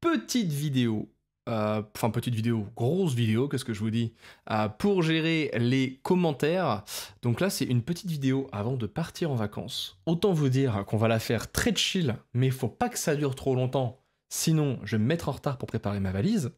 petite vidéo, grosse vidéo, qu'est-ce que je vous dis, pour gérer les commentaires. Donc là, c'est une petite vidéo avant de partir en vacances. Autant vous dire qu'on va la faire très chill, mais il faut pas que ça dure trop longtemps, sinon je vais me mettre en retard pour préparer ma valise.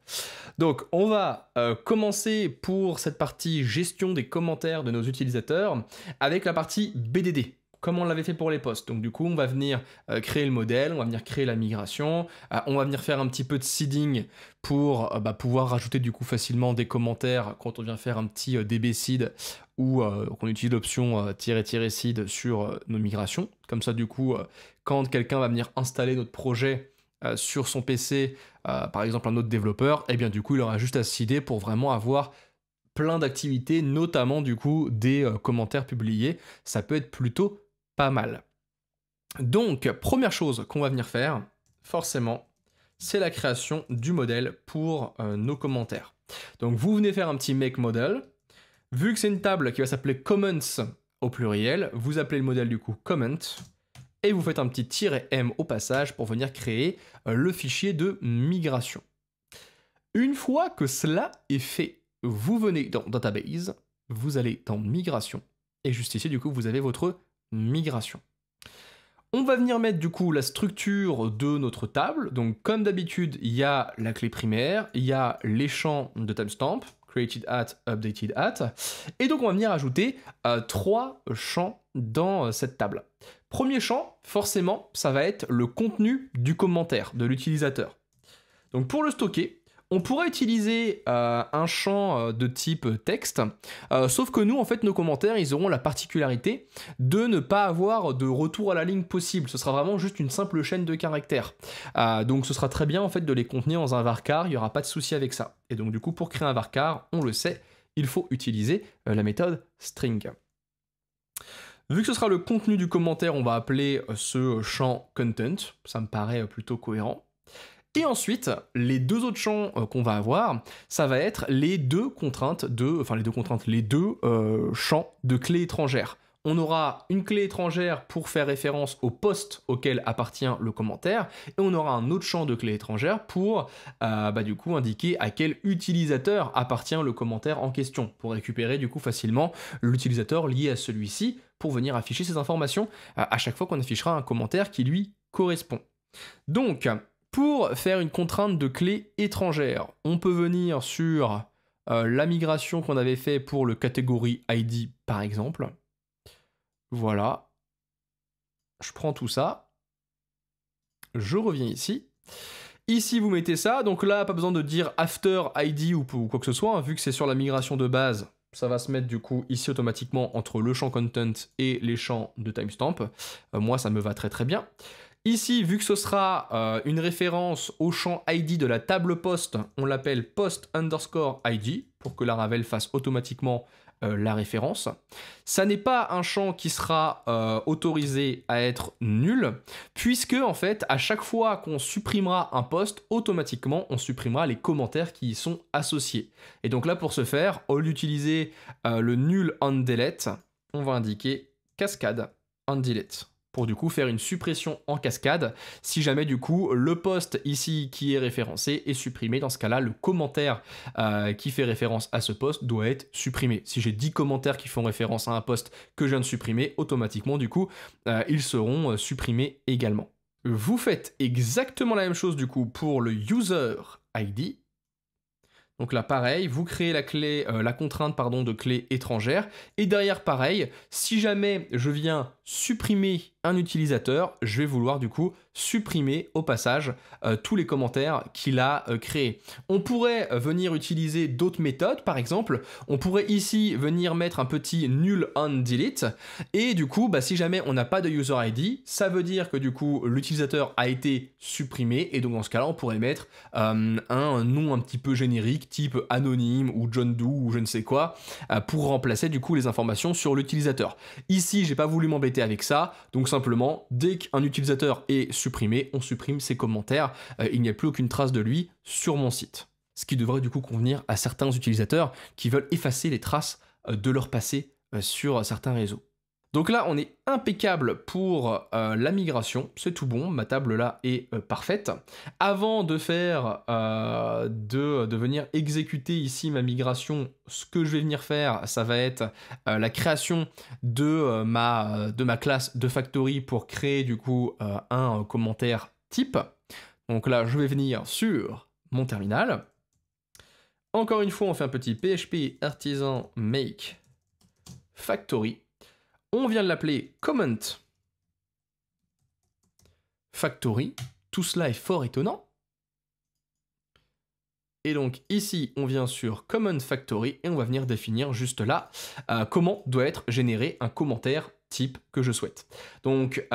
Donc on va commencer pour cette partie gestion des commentaires de nos utilisateurs avec la partie BDD. Comme on l'avait fait pour les posts. Donc du coup, on va venir créer le modèle, on va venir créer la migration, on va venir faire un petit peu de seeding pour pouvoir rajouter du coup facilement des commentaires quand on vient faire un petit DB seed ou qu'on utilise l'option --seed sur nos migrations. Comme ça, du coup, quand quelqu'un va venir installer notre projet sur son PC, par exemple un autre développeur, et bien du coup, il aura juste à seeder pour vraiment avoir plein d'activités, notamment du coup des commentaires publiés. Ça peut être plutôt pas mal. Donc, première chose qu'on va venir faire, forcément, c'est la création du modèle pour nos commentaires. Donc, vous venez faire un petit make model. Vu que c'est une table qui va s'appeler comments au pluriel, vous appelez le modèle du coup comment et vous faites un petit "-m" au passage pour venir créer le fichier de migration. Une fois que cela est fait, vous venez dans Database, vous allez dans Migration, et juste ici, du coup, vous avez votre migration. On va venir mettre, du coup, la structure de notre table. Donc, comme d'habitude, il y a la clé primaire, il y a les champs de timestamp, created at, updated at, et donc on va venir ajouter 3 champs dans cette table. Premier champ, forcément, ça va être le contenu du commentaire de l'utilisateur. Donc, pour le stocker, on pourrait utiliser un champ de type texte, sauf que nous, en fait, nos commentaires, ils auront la particularité de ne pas avoir de retour à la ligne possible. Ce sera vraiment juste une simple chaîne de caractères. Donc ce sera très bien, en fait, de les contenir dans un varchar, il n'y aura pas de souci avec ça. Et donc, du coup, pour créer un varchar, on le sait, il faut utiliser la méthode string. Vu que ce sera le contenu du commentaire, on va appeler ce champ content, ça me paraît plutôt cohérent. Et ensuite, les deux autres champs qu'on va avoir, ça va être les deux champs de clés étrangères. On aura une clé étrangère pour faire référence au post auquel appartient le commentaire, et on aura un autre champ de clé étrangère pour du coup indiquer à quel utilisateur appartient le commentaire en question, pour récupérer du coup facilement l'utilisateur lié à celui-ci, pour venir afficher ces informations à chaque fois qu'on affichera un commentaire qui lui correspond. Donc, pour faire une contrainte de clé étrangère, on peut venir sur la migration qu'on avait fait pour le catégorie ID par exemple. Voilà. Je prends tout ça. Je reviens ici. Ici, vous mettez ça. Donc là, pas besoin de dire after ID ou quoi que ce soit, hein, vu que c'est sur la migration de base. Ça va se mettre du coup ici automatiquement entre le champ content et les champs de timestamp. Moi, ça me va très très bien. Ici, vu que ce sera une référence au champ ID de la table post, on l'appelle post_ID pour que Laravel fasse automatiquement la référence. Ça n'est pas un champ qui sera autorisé à être nul, puisque en fait, à chaque fois qu'on supprimera un post, automatiquement, on supprimera les commentaires qui y sont associés. Et donc là, pour ce faire, au lieu d'utiliser le nul on delete, on va indiquer cascade on delete, pour du coup faire une suppression en cascade, si jamais du coup le post ici qui est référencé est supprimé. Dans ce cas-là, le commentaire qui fait référence à ce post doit être supprimé. Si j'ai 10 commentaires qui font référence à un post que je viens de supprimer, automatiquement du coup, ils seront supprimés également. Vous faites exactement la même chose du coup pour le user ID. Donc là, pareil, vous créez la contrainte de clé étrangère. Et derrière, pareil, si jamais je viens supprimer un utilisateur, je vais vouloir du coup supprimer au passage tous les commentaires qu'il a créés. On pourrait venir utiliser d'autres méthodes, par exemple, on pourrait ici venir mettre un petit nul on delete, et du coup, si jamais on n'a pas de user ID, ça veut dire que du coup, l'utilisateur a été supprimé, et donc dans ce cas-là, on pourrait mettre un nom un petit peu générique, type anonyme, ou John Doe, ou je ne sais quoi, pour remplacer du coup les informations sur l'utilisateur. Ici, j'ai pas voulu m'embêter avec ça, donc simplement, dès qu'un utilisateur est supprimé, on supprime ses commentaires, il n'y a plus aucune trace de lui sur mon site. Ce qui devrait du coup convenir à certains utilisateurs qui veulent effacer les traces de leur passé sur certains réseaux. Donc là, on est impeccable pour la migration, c'est tout bon, ma table là est parfaite. Avant de faire, de venir exécuter ici ma migration, ce que je vais venir faire, ça va être la création de ma classe de factory pour créer du coup un commentaire type. Donc là, je vais venir sur mon terminal. Encore une fois, on fait un petit PHP artisan make factory. On vient de l'appeler comment factory. Tout cela est fort étonnant. Et donc ici, on vient sur comment factory et on va venir définir juste là comment doit être généré un commentaire type que je souhaite. Donc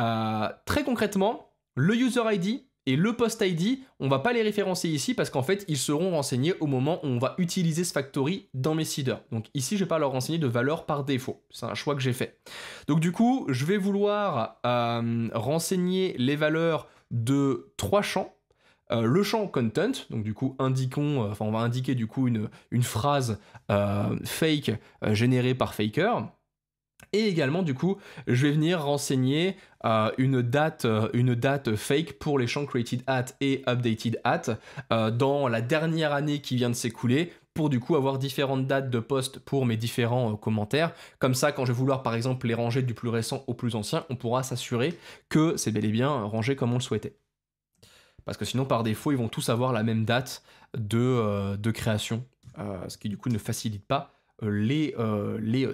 très concrètement, le user ID et le post ID, on va pas les référencer ici parce qu'en fait, ils seront renseignés au moment où on va utiliser ce factory dans mes seeders. Donc ici, je vais pas leur renseigner de valeur par défaut. C'est un choix que j'ai fait. Donc du coup, je vais vouloir renseigner les valeurs de 3 champs. Le champ content, donc du coup on va indiquer du coup une phrase fake générée par Faker. Et également, du coup, je vais venir renseigner une date fake pour les champs created at et updated at dans la dernière année qui vient de s'écouler pour du coup avoir différentes dates de post pour mes différents commentaires. Comme ça, quand je vais vouloir par exemple les ranger du plus récent au plus ancien, on pourra s'assurer que c'est bel et bien rangé comme on le souhaitait. Parce que sinon, par défaut, ils vont tous avoir la même date de création, ce qui du coup ne facilite pas les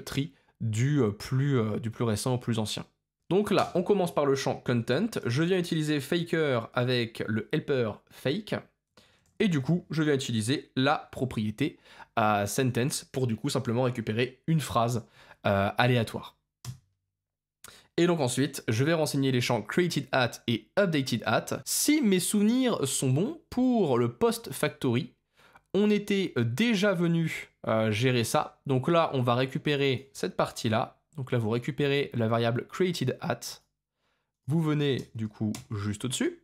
tris du plus récent au plus ancien. Donc là, on commence par le champ content. Je viens utiliser faker avec le helper fake. Et du coup, je viens utiliser la propriété sentence pour du coup simplement récupérer une phrase aléatoire. Et donc ensuite, je vais renseigner les champs created at et updated at. Si mes souvenirs sont bons, pour le post factory, on était déjà venu gérer ça. Donc là, on va récupérer cette partie-là. Donc là, vous récupérez la variable created at. Vous venez du coup juste au-dessus.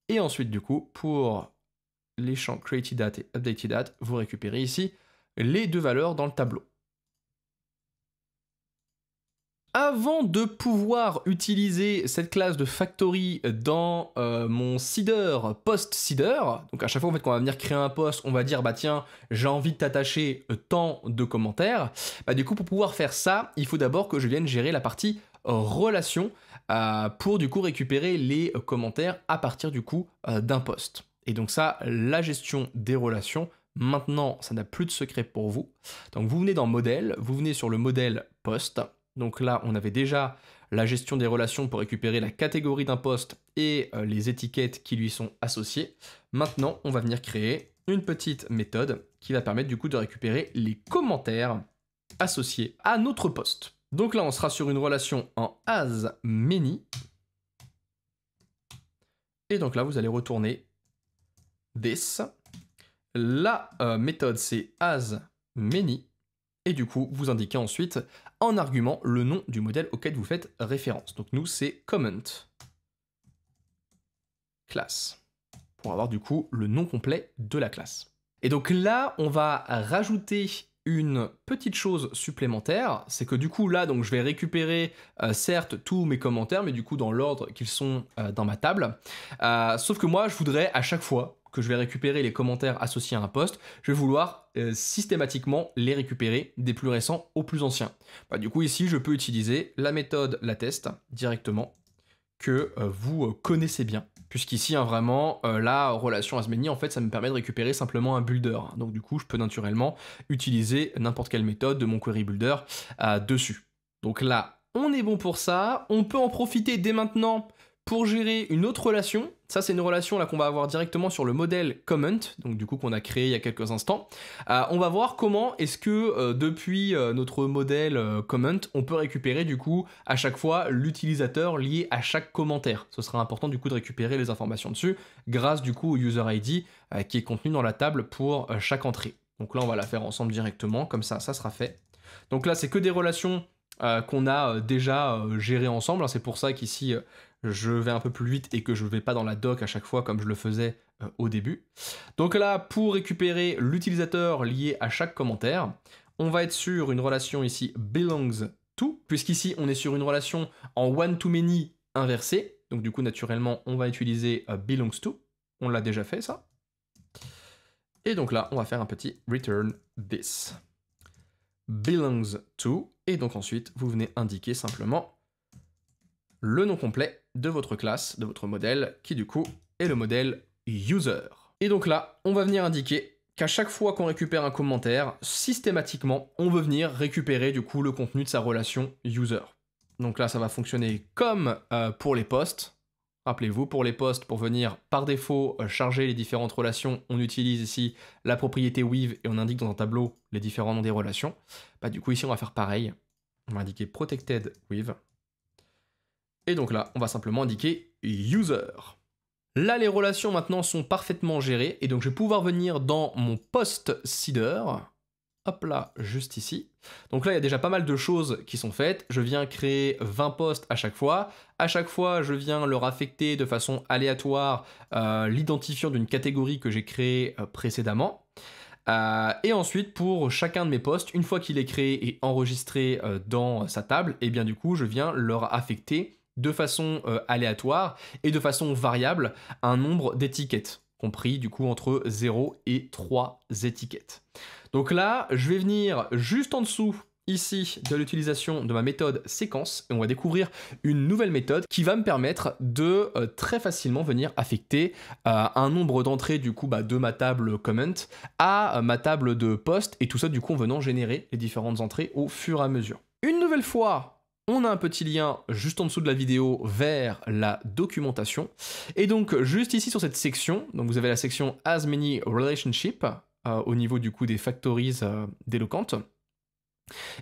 Et ensuite, du coup, pour les champs created at et updated at, vous récupérez ici les deux valeurs dans le tableau. Avant de pouvoir utiliser cette classe de factory dans mon seeder, post-seeder, donc à chaque fois en fait, qu'on va venir créer un post, on va dire bah tiens, j'ai envie de t'attacher tant de commentaires, bah du coup pour pouvoir faire ça, il faut d'abord que je vienne gérer la partie relation pour du coup récupérer les commentaires à partir du coup d'un post. Et donc ça, la gestion des relations, maintenant ça n'a plus de secret pour vous. Donc vous venez dans modèle, vous venez sur le modèle post. Donc là, on avait déjà la gestion des relations pour récupérer la catégorie d'un post et les étiquettes qui lui sont associées. Maintenant, on va venir créer une petite méthode qui va permettre du coup de récupérer les commentaires associés à notre post. Donc là, on sera sur une relation en asMany. Et donc là, vous allez retourner this. La méthode, c'est asMany. Et du coup, vous indiquez ensuite en argument le nom du modèle auquel vous faites référence. Donc nous, c'est comment class, pour avoir du coup le nom complet de la classe. Et donc là, on va rajouter une petite chose supplémentaire, c'est que du coup là, donc je vais récupérer certes tous mes commentaires, mais du coup dans l'ordre qu'ils sont dans ma table. Sauf que moi, je voudrais à chaque fois que je vais récupérer les commentaires associés à un post, je vais vouloir systématiquement les récupérer des plus récents aux plus anciens. Bah, du coup ici, je peux utiliser la méthode latest directement que vous connaissez bien. Puisqu'ici, vraiment, la relation asMany, en fait, ça me permet de récupérer simplement un builder. Donc du coup, je peux naturellement utiliser n'importe quelle méthode de mon query builder dessus. Donc là, on est bon pour ça. On peut en profiter dès maintenant pour gérer une autre relation. Ça, c'est une relation là qu'on va avoir directement sur le modèle comment, donc du coup qu'on a créé il y a quelques instants. On va voir comment est-ce que depuis notre modèle comment, on peut récupérer du coup à chaque fois l'utilisateur lié à chaque commentaire. Ce sera important du coup de récupérer les informations dessus grâce du coup au user ID qui est contenu dans la table pour chaque entrée. Donc là, on va la faire ensemble directement, comme ça, ça sera fait. Donc là, c'est que des relations qu'on a déjà gérées ensemble. C'est pour ça qu'ici, je vais un peu plus vite et que je ne vais pas dans la doc à chaque fois comme je le faisais au début. Donc là, pour récupérer l'utilisateur lié à chaque commentaire, on va être sur une relation ici belongs to, puisqu'ici on est sur une relation en one-to-many inversée. Donc du coup, naturellement, on va utiliser belongs to. On l'a déjà fait, ça. Et donc là, on va faire un petit return this. Belongs to. Et donc ensuite, vous venez indiquer simplement le nom complet de votre classe, de votre modèle, qui du coup est le modèle user. Et donc là, on va venir indiquer qu'à chaque fois qu'on récupère un commentaire, systématiquement, on veut venir récupérer du coup le contenu de sa relation user. Donc là, ça va fonctionner comme pour les posts. Rappelez-vous, pour les posts, pour venir par défaut charger les différentes relations, on utilise ici la propriété with et on indique dans un tableau les différents noms des relations. Bah, du coup, ici, on va faire pareil. On va indiquer protected with. Et donc là, on va simplement indiquer user. Là, les relations maintenant sont parfaitement gérées et donc je vais pouvoir venir dans mon post seeder. Hop là, juste ici. Donc là, il y a déjà pas mal de choses qui sont faites. Je viens créer 20 posts à chaque fois. À chaque fois, je viens leur affecter de façon aléatoire l'identifiant d'une catégorie que j'ai créée précédemment. Et ensuite, pour chacun de mes posts, une fois qu'il est créé et enregistré dans sa table, et bien du coup, je viens leur affecter de façon aléatoire et de façon variable un nombre d'étiquettes, compris du coup entre 0 et 3 étiquettes. Donc là, je vais venir juste en dessous ici de l'utilisation de ma méthode séquence et on va découvrir une nouvelle méthode qui va me permettre de très facilement venir affecter un nombre d'entrées du coup de ma table comment à ma table de post et tout ça du coup en venant générer les différentes entrées au fur et à mesure. Une nouvelle fois, on a un petit lien juste en dessous de la vidéo vers la documentation. Et donc, juste ici sur cette section, donc vous avez la section As Many Relationships au niveau du coup des factories d'Eloquent.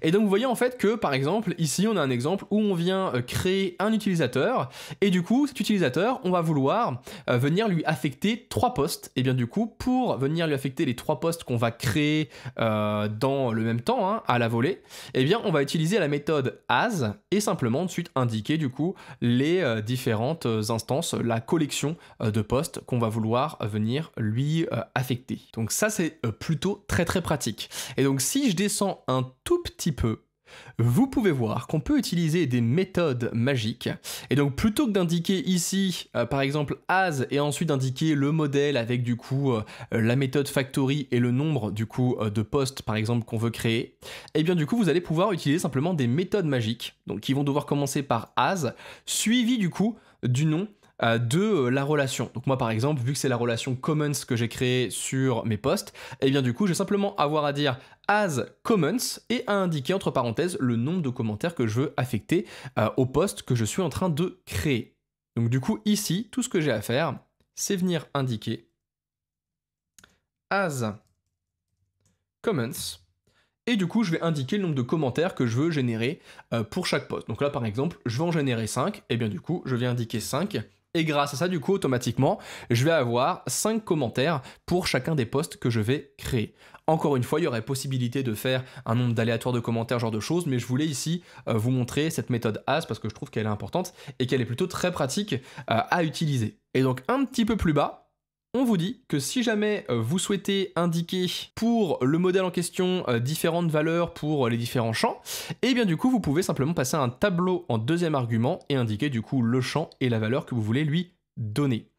Et donc vous voyez en fait que par exemple ici on a un exemple où on vient créer un utilisateur et du coup cet utilisateur on va vouloir venir lui affecter 3 posts et bien du coup pour venir lui affecter les 3 posts qu'on va créer dans le même temps à la volée et bien on va utiliser la méthode as et simplement ensuite indiquer du coup les différentes instances, la collection de posts qu'on va vouloir venir lui affecter. Donc ça c'est plutôt très pratique. Et donc si je descends un tout petit peu, vous pouvez voir qu'on peut utiliser des méthodes magiques. Et donc plutôt que d'indiquer ici, par exemple, as et ensuite d'indiquer le modèle avec du coup la méthode factory et le nombre du coup de postes par exemple qu'on veut créer, et bien du coup vous allez pouvoir utiliser simplement des méthodes magiques, donc qui vont devoir commencer par as, suivi du coup du nom de la relation. Donc moi par exemple, vu que c'est la relation comments que j'ai créée sur mes posts, et bien du coup je vais simplement avoir à dire as comments et à indiquer entre parenthèses le nombre de commentaires que je veux affecter au post que je suis en train de créer. Donc du coup ici, tout ce que j'ai à faire, c'est venir indiquer as comments. Et du coup, je vais indiquer le nombre de commentaires que je veux générer pour chaque post. Donc là, par exemple, je vais en générer 5. Et bien du coup, je vais indiquer 5. Et grâce à ça, du coup, automatiquement, je vais avoir 5 commentaires pour chacun des posts que je vais créer. Encore une fois, il y aurait possibilité de faire un nombre d'aléatoires de commentaires, genre de choses, mais je voulais ici vous montrer cette méthode as parce que je trouve qu'elle est importante et qu'elle est plutôt très pratique à utiliser. Et donc, un petit peu plus bas, on vous dit que si jamais vous souhaitez indiquer pour le modèle en question différentes valeurs pour les différents champs, et bien du coup vous pouvez simplement passer un tableau en deuxième argument et indiquer du coup le champ et la valeur que vous voulez lui donner.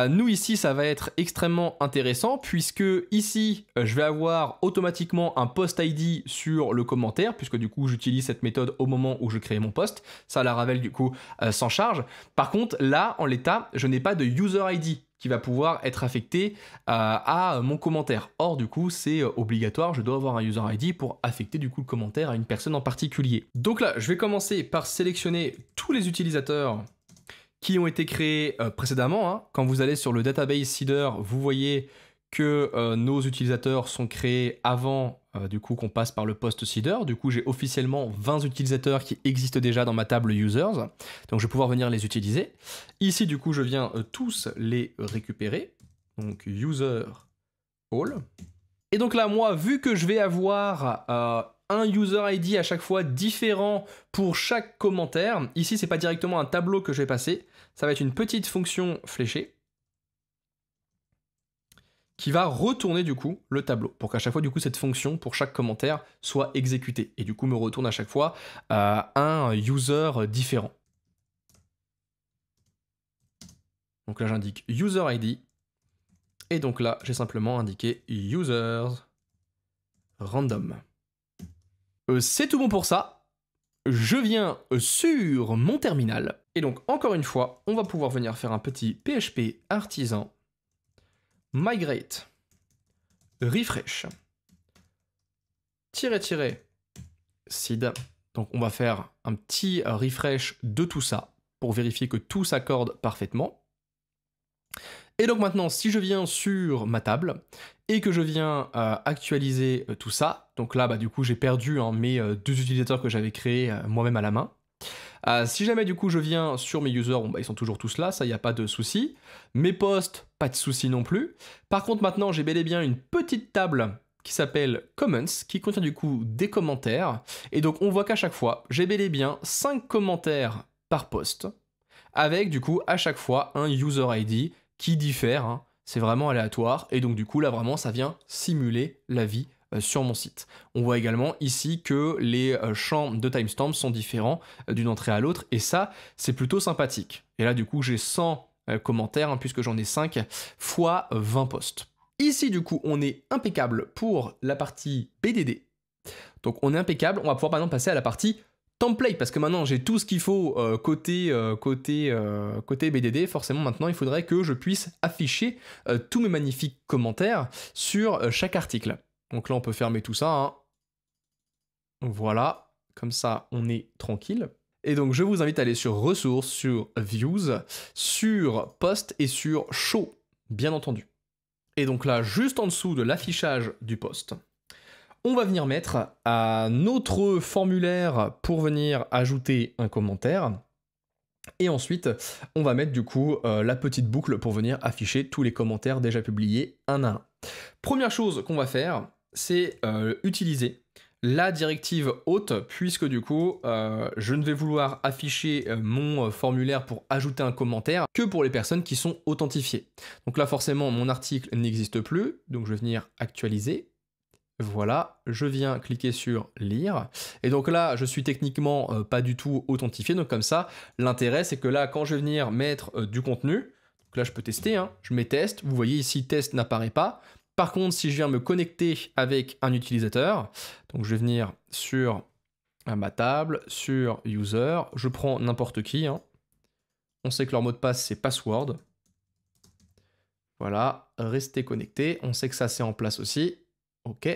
Nous ici ça va être extrêmement intéressant puisque ici je vais avoir automatiquement un post ID sur le commentaire puisque du coup j'utilise cette méthode au moment où je crée mon post, ça Laravel du coup s'en charge. Par contre là en l'état je n'ai pas de user ID qui va pouvoir être affecté à mon commentaire. Or du coup c'est obligatoire, je dois avoir un user ID pour affecter du coup le commentaire à une personne en particulier. Donc là je vais commencer par sélectionner tous les utilisateurs qui ont été créés précédemment. Quand vous allez sur le database seeder, vous voyez que nos utilisateurs sont créés avant du coup qu'on passe par le post seeder. Du coup, j'ai officiellement 20 utilisateurs qui existent déjà dans ma table users. Donc, je vais pouvoir venir les utiliser. Ici, du coup, je viens tous les récupérer. Donc, user all. Et donc là, moi, vu que je vais avoir un user ID à chaque fois différent pour chaque commentaire, ici, c'est pas directement un tableau que je vais passer. Ça va être une petite fonction fléchée qui va retourner du coup le tableau pour qu'à chaque fois du coup cette fonction pour chaque commentaire soit exécutée et du coup me retourne à chaque fois un user différent. Donc là j'indique user ID et donc là j'ai simplement indiqué users random. C'est tout bon pour ça. Je viens sur mon terminal et donc encore une fois on va pouvoir venir faire un petit PHP artisan migrate refresh seed. Donc on va faire un petit refresh de tout ça pour vérifier que tout s'accorde parfaitement. Et donc maintenant, si je viens sur ma table et que je viens actualiser tout ça, donc là, du coup, j'ai perdu mes deux utilisateurs que j'avais créés moi-même à la main. Si jamais du coup je viens sur mes users, bon, ils sont toujours tous là, ça y a pas de souci. Mes posts, pas de souci non plus. Par contre maintenant j'ai bel et bien une petite table qui s'appelle Comments, qui contient du coup des commentaires. Et donc on voit qu'à chaque fois, j'ai bel et bien 5 commentaires par post, avec du coup à chaque fois un user ID qui diffère, hein. C'est vraiment aléatoire. Et donc du coup là vraiment ça vient simuler la vie sur mon site. On voit également ici que les champs de timestamp sont différents d'une entrée à l'autre, et ça, c'est plutôt sympathique. Et là, du coup, j'ai 100 commentaires, hein, puisque j'en ai 5, fois 20 posts. Ici, du coup, on est impeccable pour la partie BDD. Donc, on est impeccable. On va pouvoir, par exemple, passer à la partie template, parce que maintenant, j'ai tout ce qu'il faut côté BDD. Forcément, maintenant, il faudrait que je puisse afficher tous mes magnifiques commentaires sur chaque article. Donc là, on peut fermer tout ça, hein. Voilà, comme ça, on est tranquille. Et donc, je vous invite à aller sur Ressources, sur Views, sur Post et sur Show, bien entendu. Et donc là, juste en dessous de l'affichage du post, on va venir mettre notre formulaire pour venir ajouter un commentaire. Et ensuite, on va mettre du coup la petite boucle pour venir afficher tous les commentaires déjà publiés un à un. Première chose qu'on va faire, c'est utiliser la directive hôte, puisque du coup, je ne vais vouloir afficher mon formulaire pour ajouter un commentaire que pour les personnes qui sont authentifiées. Donc là, forcément, mon article n'existe plus, donc je vais venir actualiser. Voilà, je viens cliquer sur lire, et donc là, je suis techniquement pas du tout authentifié, donc comme ça, l'intérêt, c'est que là, quand je vais venir mettre du contenu, donc là, je peux tester, hein, je mets test, vous voyez ici, test n'apparaît pas. Par contre, si je viens me connecter avec un utilisateur, donc je vais venir sur ma table, sur user, je prends n'importe qui, hein. On sait que leur mot de passe c'est password. Voilà, rester connecté, on sait que ça c'est en place aussi. Ok.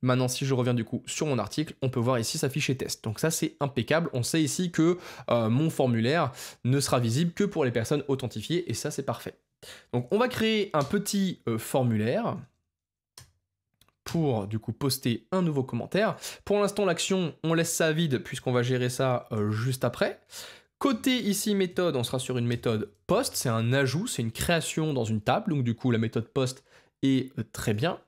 Maintenant, si je reviens du coup sur mon article, on peut voir ici s'afficher test. Donc ça c'est impeccable, on sait ici que mon formulaire ne sera visible que pour les personnes authentifiées, et ça c'est parfait. Donc on va créer un petit formulaire pour du coup poster un nouveau commentaire. Pour l'instant l'action on laisse ça vide puisqu'on va gérer ça juste après. Côté ici méthode, on sera sur une méthode post, c'est un ajout, c'est une création dans une table, donc du coup la méthode post est très bien.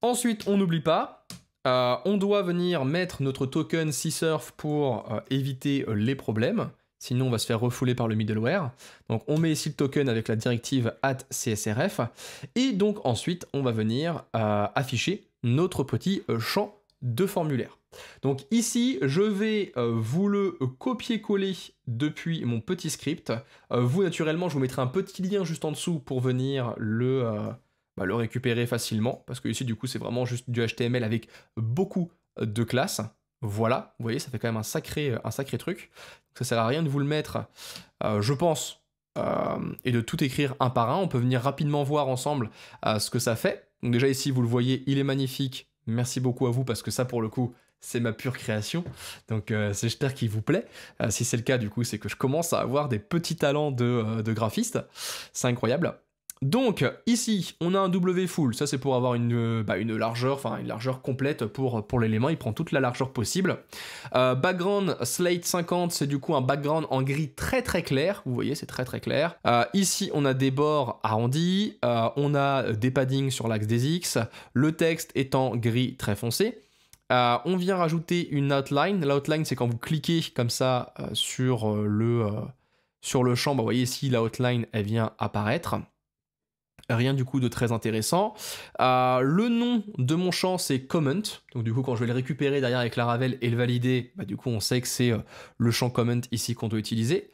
Ensuite on n'oublie pas, on doit venir mettre notre token CSurf pour éviter les problèmes. Sinon, on va se faire refouler par le middleware. Donc, on met ici le token avec la directive @csrf. Et donc, ensuite, on va venir afficher notre petit champ de formulaire. Donc, ici, je vais vous le copier-coller depuis mon petit script. Vous, naturellement, je vous mettrai un petit lien juste en dessous pour venir le récupérer facilement. Parce que ici, du coup, c'est vraiment juste du HTML avec beaucoup de classes. Voilà, vous voyez, ça fait quand même un sacré truc. Donc ça sert à rien de vous le mettre, je pense, et de tout écrire un par un. On peut venir rapidement voir ensemble ce que ça fait. Donc déjà ici, vous le voyez, il est magnifique. Merci beaucoup à vous parce que ça, pour le coup, c'est ma pure création. Donc j'espère qu'il vous plaît. Si c'est le cas, du coup, c'est que je commence à avoir des petits talents de graphiste. C'est incroyable. Donc ici on a un W full, ça c'est pour avoir une largeur complète pour l'élément, il prend toute la largeur possible. Background slate 50, c'est du coup un background en gris très très clair, vous voyez c'est très très clair. Ici on a des bords arrondis, on a des paddings sur l'axe des X, le texte est en gris très foncé. On vient rajouter une outline, l'outline c'est quand vous cliquez comme ça sur le champ, vous voyez ici la outline elle vient apparaître. Rien du coup de très intéressant. Le nom de mon champ c'est comment, donc du coup quand je vais le récupérer derrière avec Laravel et le valider, bah, du coup on sait que c'est le champ comment ici qu'on doit utiliser.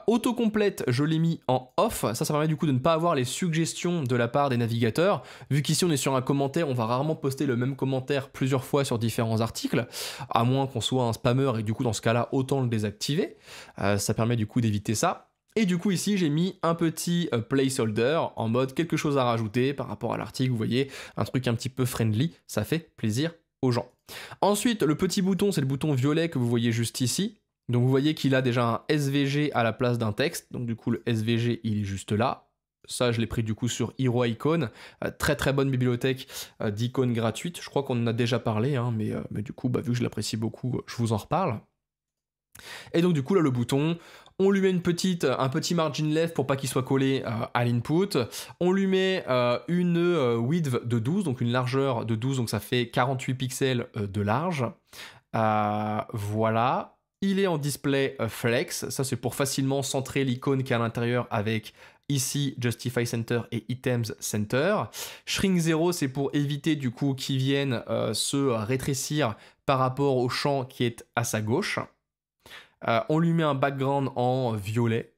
Autocomplète, je l'ai mis en off, ça permet du coup de ne pas avoir les suggestions de la part des navigateurs, vu qu'ici on est sur un commentaire, on va rarement poster le même commentaire plusieurs fois sur différents articles, à moins qu'on soit un spammer et du coup dans ce cas-là autant le désactiver, ça permet du coup d'éviter ça. Et du coup ici j'ai mis un petit placeholder en mode quelque chose à rajouter par rapport à l'article, vous voyez, un truc un petit peu friendly, ça fait plaisir aux gens. Ensuite le petit bouton c'est le bouton violet que vous voyez juste ici, donc vous voyez qu'il a déjà un SVG à la place d'un texte, donc du coup le SVG il est juste là. Ça je l'ai pris du coup sur Hero Icon, très très bonne bibliothèque d'icônes gratuites, je crois qu'on en a déjà parlé, hein, mais du coup bah, vu que je l'apprécie beaucoup, je vous en reparle. Et donc du coup là le bouton, on lui met un petit margin left pour pas qu'il soit collé à l'input, on lui met une width de 12, donc une largeur de 12, donc ça fait 48 pixels de large. Voilà, il est en display flex, ça c'est pour facilement centrer l'icône qui est à l'intérieur avec ici Justify Center et Items Center. Shrink 0 c'est pour éviter du coup qu'il vienne se rétrécir par rapport au champ qui est à sa gauche. On lui met un background en violet.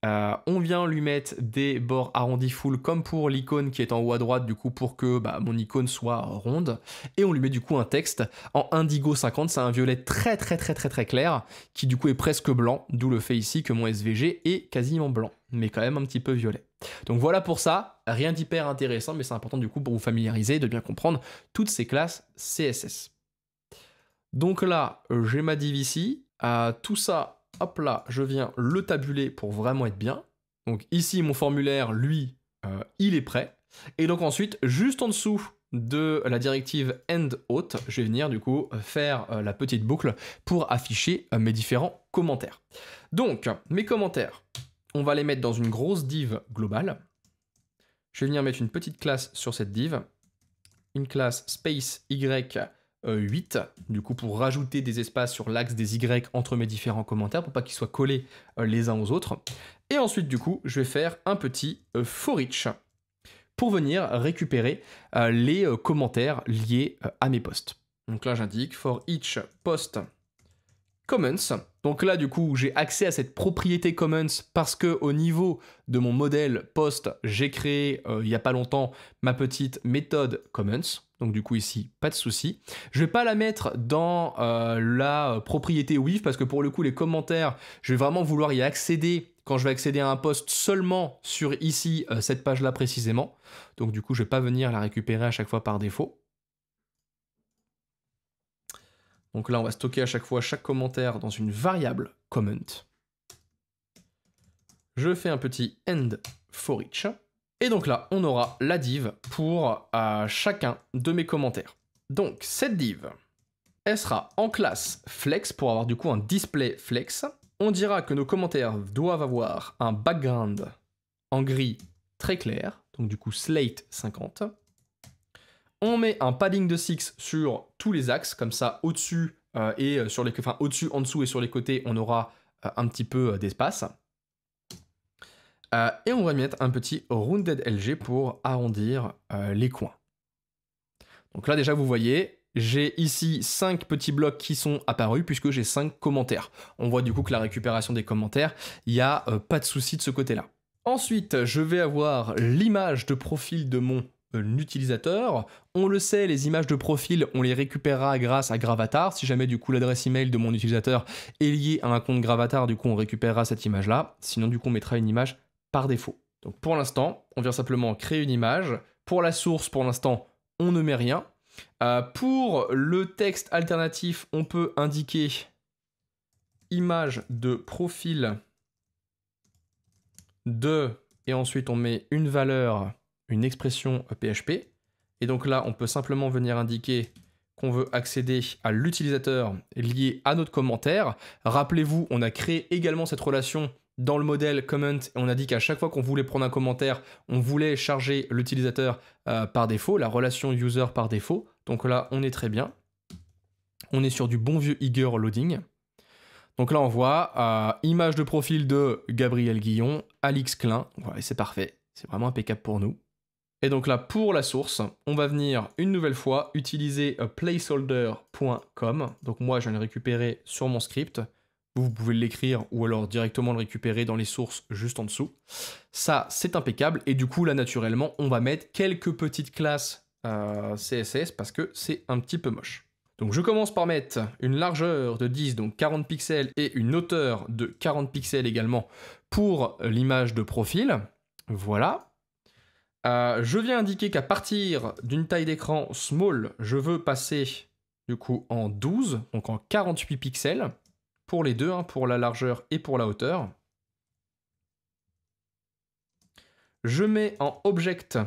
On vient lui mettre des bords arrondis full comme pour l'icône qui est en haut à droite du coup pour que mon icône soit ronde. Et on lui met du coup un texte en indigo 50, c'est un violet très clair qui du coup est presque blanc, d'où le fait ici que mon SVG est quasiment blanc, mais quand même un petit peu violet. Donc voilà pour ça, rien d'hyper intéressant, mais c'est important du coup pour vous familiariser, de bien comprendre toutes ces classes CSS. Donc là, j'ai ma div ici. Tout ça, hop là, je viens le tabuler pour vraiment être bien. Donc ici, mon formulaire, lui, il est prêt. Et donc ensuite, juste en dessous de la directive end auth, je vais venir du coup faire la petite boucle pour afficher mes différents commentaires. Donc, mes commentaires, on va les mettre dans une grosse div globale. Je vais venir mettre une petite classe sur cette div. Une classe space y 8, du coup pour rajouter des espaces sur l'axe des Y entre mes différents commentaires pour pas qu'ils soient collés les uns aux autres. Et ensuite du coup je vais faire un petit for each pour venir récupérer les commentaires liés à mes posts. Donc là j'indique for each post comments. Donc là du coup j'ai accès à cette propriété comments parce que au niveau de mon modèle post j'ai créé il n'y a pas longtemps ma petite méthode comments. Donc du coup ici, pas de souci. Je vais pas la mettre dans la propriété with parce que pour le coup les commentaires, je vais vraiment vouloir y accéder quand je vais accéder à un post seulement sur ici cette page là précisément. Donc du coup je vais pas venir la récupérer à chaque fois par défaut. Donc là on va stocker à chaque fois chaque commentaire dans une variable comment. Je fais un petit end for each. Et donc là, on aura la div pour chacun de mes commentaires. Donc cette div, elle sera en classe flex pour avoir du coup un display flex. On dira que nos commentaires doivent avoir un background en gris très clair, donc du coup slate 50. On met un padding de 6 sur tous les axes, comme ça au-dessus et sur les, enfin au-dessus, en dessous et sur les côtés, on aura un petit peu d'espace. Et on va mettre un petit rounded LG pour arrondir les coins. Donc là déjà vous voyez, j'ai ici 5 petits blocs qui sont apparus puisque j'ai 5 commentaires. On voit du coup que la récupération des commentaires, il n'y a pas de souci de ce côté-là. Ensuite, je vais avoir l'image de profil de mon utilisateur. On le sait, les images de profil, on les récupérera grâce à Gravatar. Si jamais du coup l'adresse email de mon utilisateur est liée à un compte Gravatar, du coup on récupérera cette image-là. Sinon du coup on mettra une image par défaut. Donc pour l'instant, on vient simplement créer une image. Pour la source, pour l'instant, on ne met rien. Pour le texte alternatif, on peut indiquer image de profil de, et ensuite on met une valeur, une expression PHP. Et donc là, on peut simplement venir indiquer qu'on veut accéder à l'utilisateur lié à notre commentaire. Rappelez-vous, on a créé également cette relation dans le modèle comment, on a dit qu'à chaque fois qu'on voulait prendre un commentaire, on voulait charger l'utilisateur par défaut, la relation user par défaut. Donc là, on est très bien. On est sur du bon vieux Eager loading. Donc là, on voit image de profil de Gabriel Guillon, Alix Klein. Voilà, c'est parfait. C'est vraiment impeccable pour nous. Et donc là, pour la source, on va venir une nouvelle fois utiliser placeholder.com. Donc moi, je viens le récupérer sur mon script. Vous pouvez l'écrire ou alors directement le récupérer dans les sources juste en dessous. Ça, c'est impeccable. Et du coup, là, naturellement, on va mettre quelques petites classes CSS parce que c'est un petit peu moche. Donc je commence par mettre une largeur de 10, donc 40 pixels, et une hauteur de 40 pixels également pour l'image de profil. Voilà. Je viens indiquer qu'à partir d'une taille d'écran small, je veux passer du coup en 12, donc en 48 pixels, pour les deux, hein, pour la largeur et pour la hauteur. Je mets en object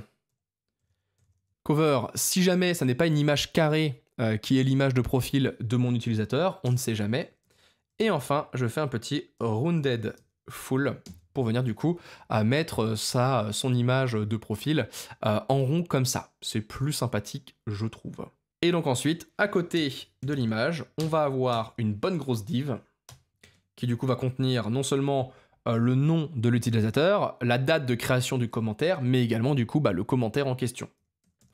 cover, si jamais ça n'est pas une image carrée qui est l'image de profil de mon utilisateur, on ne sait jamais. Et enfin, je fais un petit rounded full pour venir du coup à mettre son image de profil en rond comme ça. C'est plus sympathique, je trouve. Et donc ensuite, à côté de l'image, on va avoir une bonne grosse div qui du coup va contenir non seulement le nom de l'utilisateur, la date de création du commentaire, mais également du coup le commentaire en question.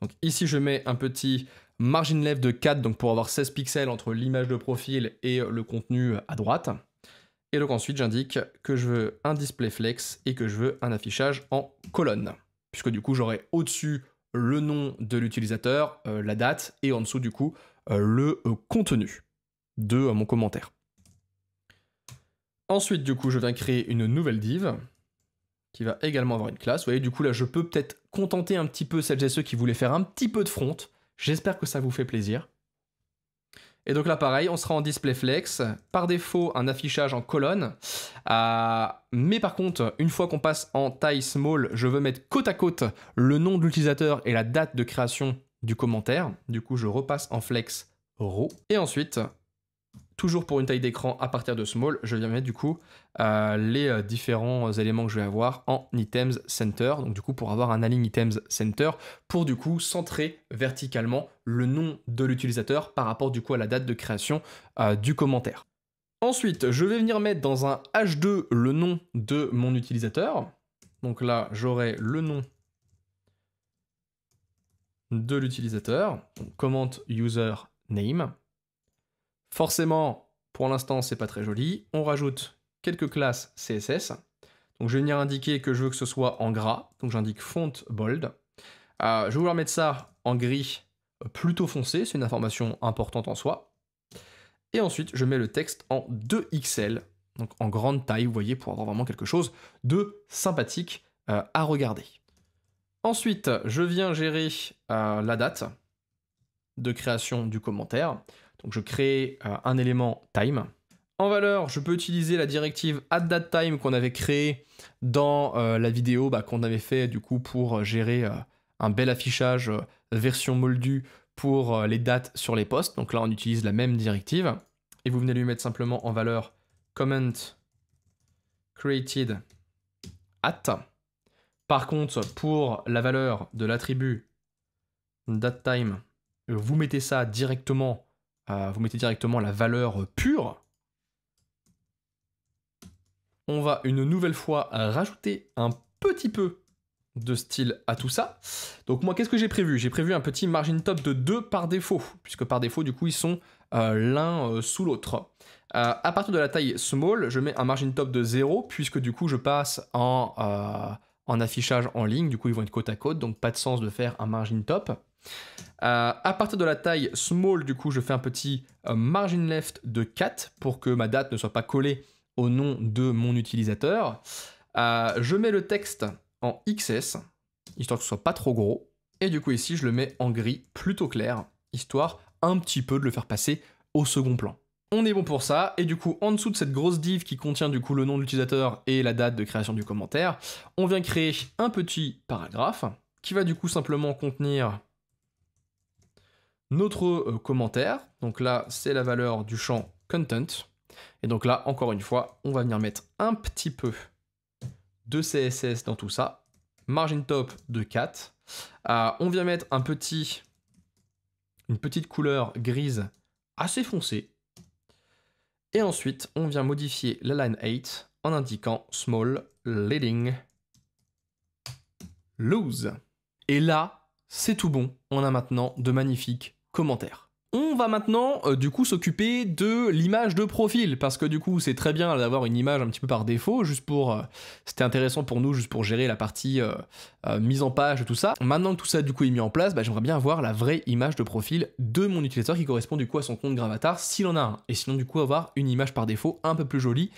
Donc ici, je mets un petit margin left de 4, donc pour avoir 16 pixels entre l'image de profil et le contenu à droite. Et donc ensuite, j'indique que je veux un display flex et que je veux un affichage en colonne. Puisque du coup, j'aurai au-dessus le nom de l'utilisateur, la date, et en dessous du coup, le contenu de mon commentaire. Ensuite, du coup, je viens créer une nouvelle div qui va également avoir une classe. Vous voyez, du coup, là, je peux peut-être contenter un petit peu celles et ceux qui voulaient faire un petit peu de front. J'espère que ça vous fait plaisir. Et donc là, pareil, on sera en display flex. Par défaut, un affichage en colonne. Mais par contre, une fois qu'on passe en taille small, je veux mettre côte à côte le nom de l'utilisateur et la date de création du commentaire. Du coup, je repasse en flex row. Et ensuite, toujours pour une taille d'écran à partir de small, je viens mettre du coup les différents éléments que je vais avoir en items center. Donc du coup pour avoir un align items center pour du coup centrer verticalement le nom de l'utilisateur par rapport du coup à la date de création du commentaire. Ensuite, je vais venir mettre dans un H2 le nom de mon utilisateur. Donc là, j'aurai le nom de l'utilisateur, comment user name. Forcément, pour l'instant, c'est pas très joli. On rajoute quelques classes CSS. Donc, je vais venir indiquer que je veux que ce soit en gras. Donc, j'indique font bold. Je vais vouloir mettre ça en gris plutôt foncé. C'est une information importante en soi. Et ensuite, je mets le texte en 2XL. Donc, en grande taille, vous voyez, pour avoir vraiment quelque chose de sympathique à regarder. Ensuite, je viens gérer la date de création du commentaire. Donc je crée un élément time. En valeur, je peux utiliser la directive addTime qu'on avait créée dans la vidéo qu'on avait fait du coup pour gérer un bel affichage version Moldu pour les dates sur les posts. Donc là, on utilise la même directive. Et vous venez lui mettre simplement en valeur comment created at. Par contre, pour la valeur de l'attribut datetime, vous mettez ça directement. Vous mettez directement la valeur pure. On va une nouvelle fois rajouter un petit peu de style à tout ça. Donc moi, qu'est-ce que j'ai prévu? J'ai prévu un petit margin top de 2 par défaut, puisque par défaut, du coup, ils sont l'un sous l'autre. À partir de la taille small, je mets un margin top de 0, puisque du coup, je passe en affichage en ligne. Du coup, ils vont être côte à côte, donc pas de sens de faire un margin top. À partir de la taille small, du coup, je fais un petit margin left de 4 pour que ma date ne soit pas collée au nom de mon utilisateur. Je mets le texte en XS, histoire que ce soit pas trop gros. Et du coup, ici, je le mets en gris plutôt clair, histoire un petit peu de le faire passer au second plan. On est bon pour ça, et du coup, en dessous de cette grosse div qui contient du coup le nom de l'utilisateur et la date de création du commentaire, on vient créer un petit paragraphe qui va du coup simplement contenir notre commentaire. Donc là, c'est la valeur du champ content. Et donc là, encore une fois, on va venir mettre un petit peu de CSS dans tout ça. Margin top de 4. On vient mettre une petite couleur grise assez foncée. Et ensuite, on vient modifier la line 8 en indiquant small leading lose. Et là, c'est tout bon, on a maintenant de magnifiques commentaires. On va maintenant du coup s'occuper de l'image de profil, parce que du coup c'est très bien d'avoir une image un petit peu par défaut, juste pour... c'était intéressant pour nous, juste pour gérer la partie mise en page et tout ça. Maintenant que tout ça du coup est mis en place, j'aimerais bien avoir la vraie image de profil de mon utilisateur qui correspond du coup à son compte Gravatar, s'il en a un. Et sinon du coup avoir une image par défaut un peu plus jolie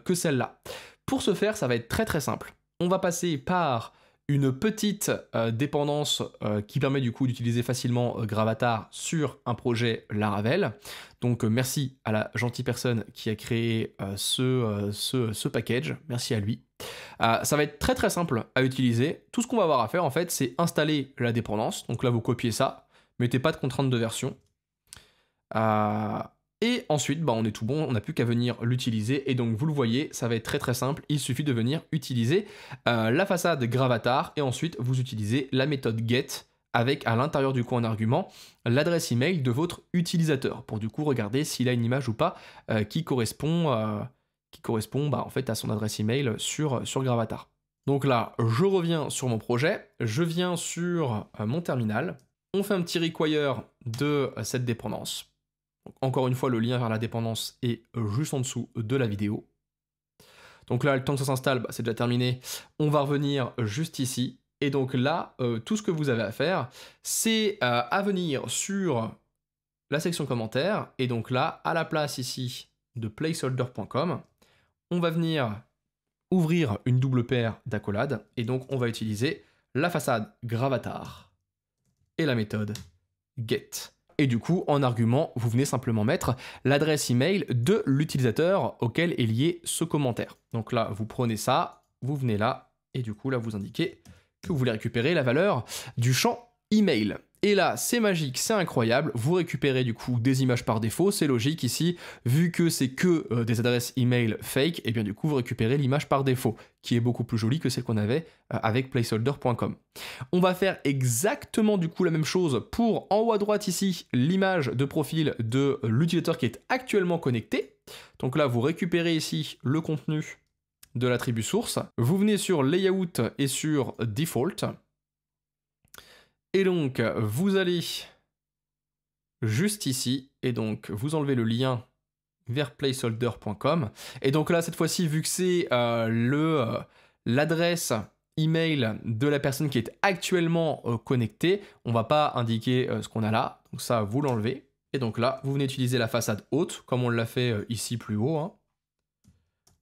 que celle-là. Pour ce faire, ça va être très simple. On va passer par une petite dépendance qui permet du coup d'utiliser facilement Gravatar sur un projet Laravel. Donc merci à la gentille personne qui a créé ce package, merci à lui. Ça va être très simple à utiliser. Tout ce qu'on va avoir à faire en fait, c'est installer la dépendance. Donc là vous copiez ça, mettez pas de contrainte de version. Et ensuite, on est tout bon, on n'a plus qu'à venir l'utiliser. Et donc, vous le voyez, ça va être très simple. Il suffit de venir utiliser la façade Gravatar et ensuite, vous utilisez la méthode get avec à l'intérieur du coup en argument l'adresse email de votre utilisateur pour du coup regarder s'il a une image ou pas qui correspond en fait à son adresse email sur Gravatar. Donc là, je reviens sur mon projet, je viens sur mon terminal, on fait un petit require de cette dépendance. Donc, encore une fois, le lien vers la dépendance est juste en dessous de la vidéo. Donc là, le temps que ça s'installe, c'est déjà terminé. On va revenir juste ici. Et donc là, tout ce que vous avez à faire, c'est à venir sur la section commentaires. Et donc là, à la place ici de placeholder.com, on va venir ouvrir une double paire d'accolades. Et donc, on va utiliser la façade Gravatar et la méthode get. Et du coup, en argument, vous venez simplement mettre l'adresse email de l'utilisateur auquel est lié ce commentaire. Donc là, vous prenez ça, vous venez là, et du coup, là, vous indiquez que vous voulez récupérer la valeur du champ email. Et là, c'est magique, c'est incroyable, vous récupérez du coup des images par défaut, c'est logique ici, vu que c'est que des adresses email fake, et bien du coup vous récupérez l'image par défaut, qui est beaucoup plus jolie que celle qu'on avait avec placeholder.com. On va faire exactement du coup la même chose pour en haut à droite ici, l'image de profil de l'utilisateur qui est actuellement connecté. Donc là, vous récupérez ici le contenu de l'attribut source, vous venez sur Layout et sur Default, et donc, vous allez juste ici, et donc vous enlevez le lien vers placeholder.com. Et donc là, cette fois-ci, vu que c'est l'adresse email de la personne qui est actuellement connectée, on ne va pas indiquer ce qu'on a là. Donc ça, vous l'enlevez. Et donc là, vous venez utiliser la façade haute, comme on l'a fait ici plus haut, hein.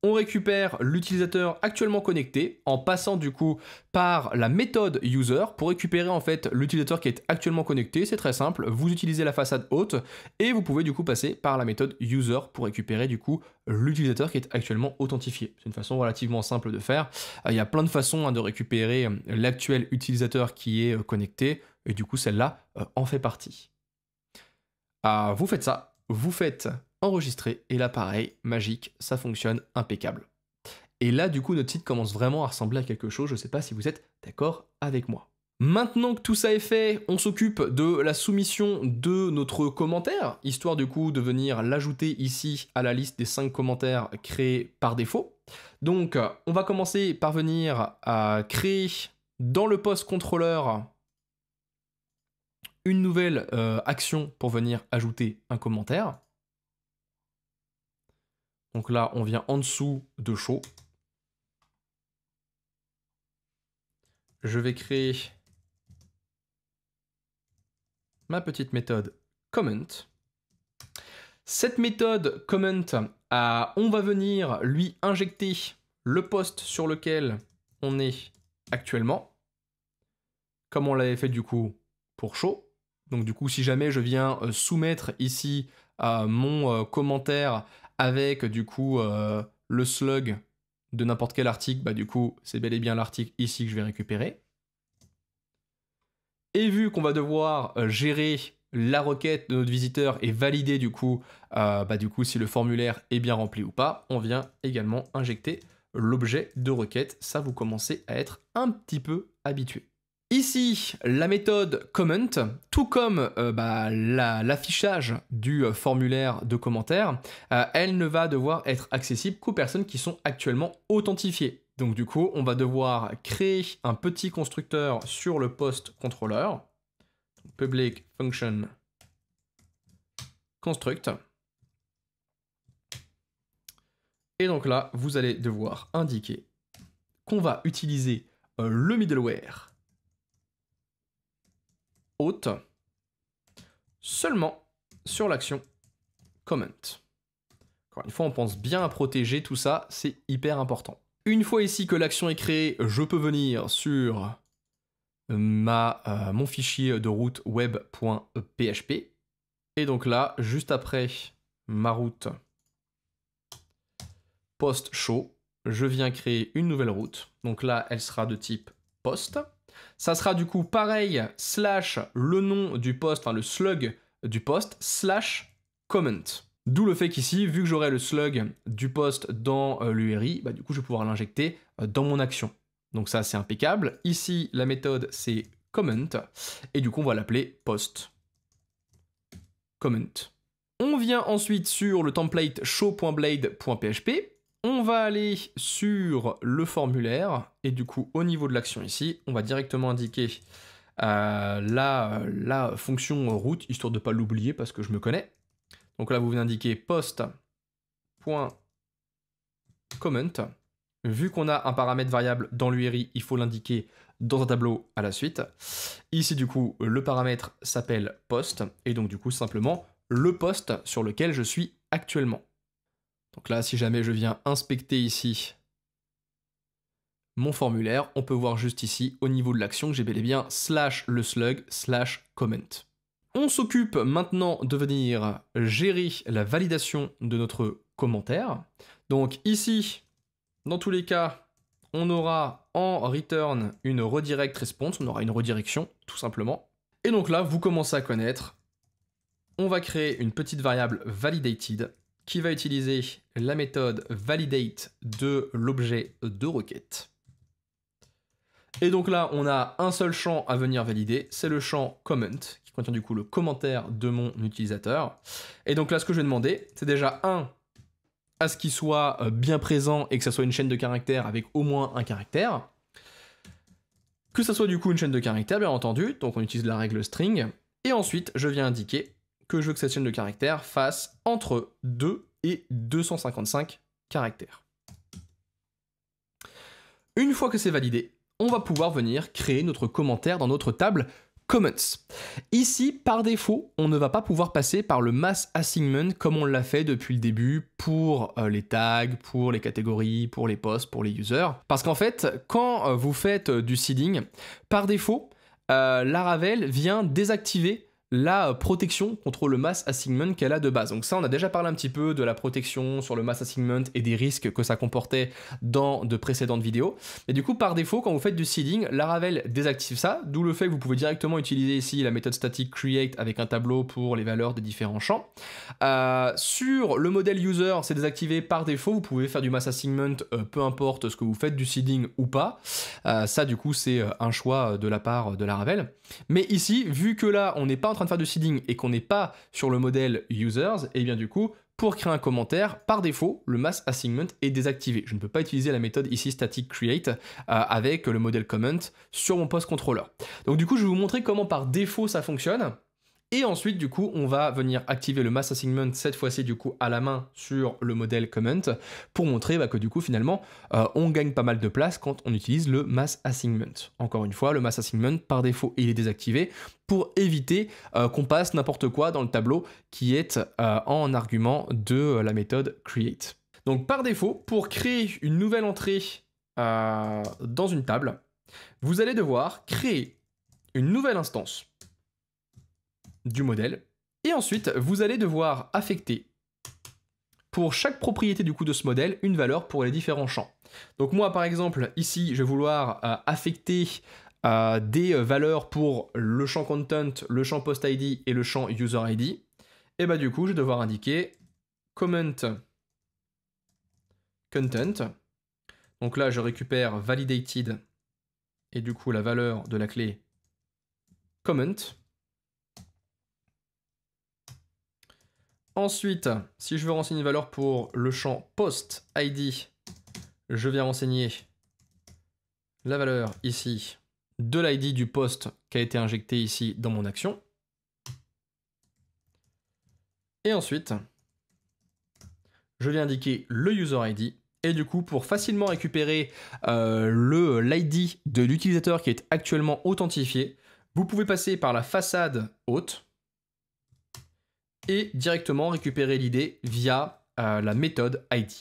On récupère l'utilisateur actuellement connecté en passant du coup par la méthode user pour récupérer en fait l'utilisateur qui est actuellement connecté. C'est très simple, vous utilisez la façade haute et vous pouvez du coup passer par la méthode user pour récupérer du coup l'utilisateur qui est actuellement authentifié. C'est une façon relativement simple de faire. Il y a plein de façons de récupérer l'actuel utilisateur qui est connecté et du coup celle-là en fait partie. Vous faites ça, vous faites enregistrer, et là pareil, magique, ça fonctionne impeccable. Et là du coup notre site commence vraiment à ressembler à quelque chose, je ne sais pas si vous êtes d'accord avec moi. Maintenant que tout ça est fait, on s'occupe de la soumission de notre commentaire, histoire du coup de venir l'ajouter ici à la liste des 5 commentaires créés par défaut. Donc on va commencer par venir créer dans le post contrôleur une nouvelle action pour venir ajouter un commentaire. Donc là, on vient en dessous de show. Je vais créer ma petite méthode comment. Cette méthode comment, on va venir lui injecter le post sur lequel on est actuellement, comme on l'avait fait du coup pour show. Donc du coup, si jamais je viens soumettre ici mon commentaire avec du coup le slug de n'importe quel article, du coup c'est bel et bien l'article ici que je vais récupérer. Et vu qu'on va devoir gérer la requête de notre visiteur et valider du coup si le formulaire est bien rempli ou pas, on vient également injecter l'objet de requête. Ça, vous commencez à être un petit peu habitué. Ici, la méthode comment, tout comme l'affichage du formulaire de commentaires, elle ne va devoir être accessible qu'aux personnes qui sont actuellement authentifiées. Donc du coup, on va devoir créer un petit constructeur sur le post controller. Public function construct. Et donc là, vous allez devoir indiquer qu'on va utiliser le middleware hôte seulement sur l'action comment. Encore une fois, on pense bien à protéger tout ça, c'est hyper important. Une fois ici que l'action est créée, je peux venir sur mon fichier de route web.php. Et donc là, juste après ma route post show, je viens créer une nouvelle route. Donc là, elle sera de type post. Ça sera du coup pareil, slash le nom du post, enfin le slug du post, slash comment. D'où le fait qu'ici, vu que j'aurai le slug du post dans l'URI, bah, du coup je vais pouvoir l'injecter dans mon action. Donc ça c'est impeccable. Ici la méthode c'est comment et du coup on va l'appeler post comment. On vient ensuite sur le template show.blade.php. On va aller sur le formulaire et du coup au niveau de l'action ici, on va directement indiquer la fonction route, histoire de ne pas l'oublier parce que je me connais. Donc là vous venez indiquer post.comment. Vu qu'on a un paramètre variable dans l'URI, il faut l'indiquer dans un tableau à la suite. Ici du coup le paramètre s'appelle post et donc du coup simplement le poste sur lequel je suis actuellement. Donc là, si jamais je viens inspecter ici mon formulaire, on peut voir juste ici, au niveau de l'action, que j'ai bel et bien slash le slug slash comment. On s'occupe maintenant de venir gérer la validation de notre commentaire. Donc ici, dans tous les cas, on aura en return une redirect response, on aura une redirection, tout simplement. Et donc là, vous commencez à connaître, on va créer une petite variable validated qui va utiliser la méthode validate de l'objet de requête. Et donc là, on a un seul champ à venir valider, c'est le champ comment, qui contient du coup le commentaire de mon utilisateur. Et donc là, ce que je vais demander, c'est déjà à ce qu'il soit bien présent et que ça soit une chaîne de caractères avec au moins un caractère. Que ça soit du coup une chaîne de caractères, bien entendu, donc on utilise la règle string. Et ensuite, je viens indiquer que je veux que cette chaîne de caractères fasse entre 2 et 255 caractères. Une fois que c'est validé, on va pouvoir venir créer notre commentaire dans notre table comments. Ici, par défaut, on ne va pas pouvoir passer par le mass assignment comme on l'a fait depuis le début pour les tags, pour les catégories, pour les posts, pour les users. Parce qu'en fait, quand vous faites du seeding, par défaut, Laravel vient désactiver la protection contre le mass assignment qu'elle a de base. Donc ça, on a déjà parlé un petit peu de la protection sur le mass assignment et des risques que ça comportait dans de précédentes vidéos. Et du coup, par défaut, quand vous faites du seeding, Laravel désactive ça, d'où le fait que vous pouvez directement utiliser ici la méthode static create avec un tableau pour les valeurs des différents champs. Sur le modèle user, c'est désactivé par défaut. Vous pouvez faire du mass assignment, peu importe ce que vous faites, du seeding ou pas. Ça, du coup, c'est un choix de la part de Laravel. Mais ici, vu que là, on n'est pas en train de faire du seeding et qu'on n'est pas sur le modèle users, et bien du coup, pour créer un commentaire, par défaut, le mass assignment est désactivé. Je ne peux pas utiliser la méthode ici static create avec le modèle comment sur mon post controller. Donc du coup, je vais vous montrer comment par défaut ça fonctionne. Et ensuite, du coup, on va venir activer le mass assignment, cette fois-ci, du coup, à la main sur le modèle comment, pour montrer que, du coup, finalement, on gagne pas mal de place quand on utilise le mass assignment. Encore une fois, le mass assignment, par défaut, il est désactivé pour éviter qu'on passe n'importe quoi dans le tableau qui est en argument de la méthode create. Donc, par défaut, pour créer une nouvelle entrée dans une table, vous allez devoir créer une nouvelle instance du modèle, et ensuite vous allez devoir affecter pour chaque propriété du coup de ce modèle une valeur pour les différents champs. Donc moi par exemple ici je vais vouloir affecter des valeurs pour le champ content, le champ post ID et le champ user ID, et bah du coup je vais devoir indiquer comment content. Donc là je récupère validated et du coup la valeur de la clé comment. Ensuite, si je veux renseigner une valeur pour le champ post ID, je viens renseigner la valeur ici de l'ID du post qui a été injecté ici dans mon action. Et ensuite, je vais indiquer le user ID. Et du coup, pour facilement récupérer l'ID de l'utilisateur qui est actuellement authentifié, vous pouvez passer par la façade haute et directement récupérer l'ID via la méthode ID.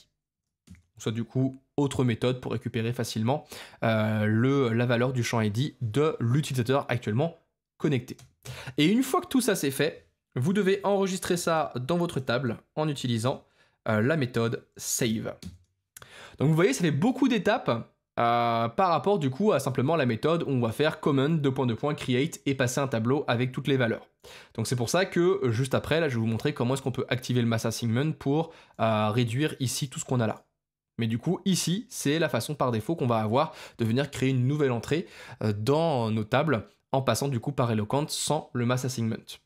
Soit du coup, autre méthode pour récupérer facilement la valeur du champ ID de l'utilisateur actuellement connecté. Et une fois que tout ça c'est fait, vous devez enregistrer ça dans votre table en utilisant la méthode save. Donc vous voyez, ça fait beaucoup d'étapes par rapport du coup à simplement la méthode où on va faire command create et passer un tableau avec toutes les valeurs. Donc c'est pour ça que juste après, là je vais vous montrer comment est-ce qu'on peut activer le mass assignment pour réduire ici tout ce qu'on a là. Mais du coup, ici, c'est la façon par défaut qu'on va avoir de venir créer une nouvelle entrée dans nos tables en passant du coup par Eloquent sans le mass assignment.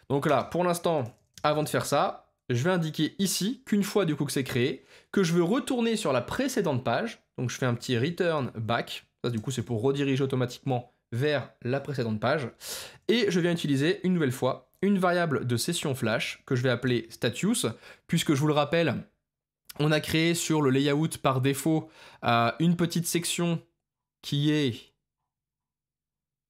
Donc là, pour l'instant, avant de faire ça, je vais indiquer ici qu'une fois du coup que c'est créé, que je veux retourner sur la précédente page. Donc je fais un petit return back. Ça du coup, c'est pour rediriger automatiquement vers la précédente page. Et je viens utiliser une nouvelle fois une variable de session flash que je vais appeler status, puisque je vous le rappelle, on a créé sur le layout par défaut une petite section qui est,